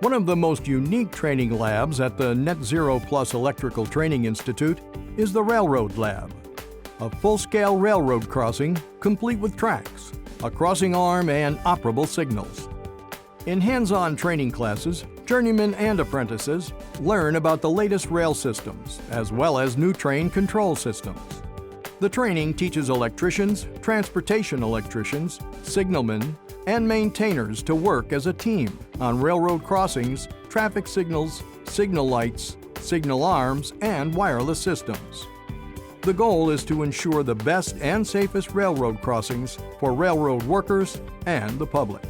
One of the most unique training labs at the Net Zero Plus Electrical Training Institute is the Railroad Lab, a full-scale railroad crossing complete with tracks, a crossing arm, and operable signals. In hands-on training classes, journeymen and apprentices learn about the latest rail systems, as well as new train control systems. The training teaches electricians, transportation electricians, signalmen, and maintainers to work as a team on railroad crossings, traffic signals, signal lights, signal arms, and wireless systems. The goal is to ensure the best and safest railroad crossings for railroad workers and the public.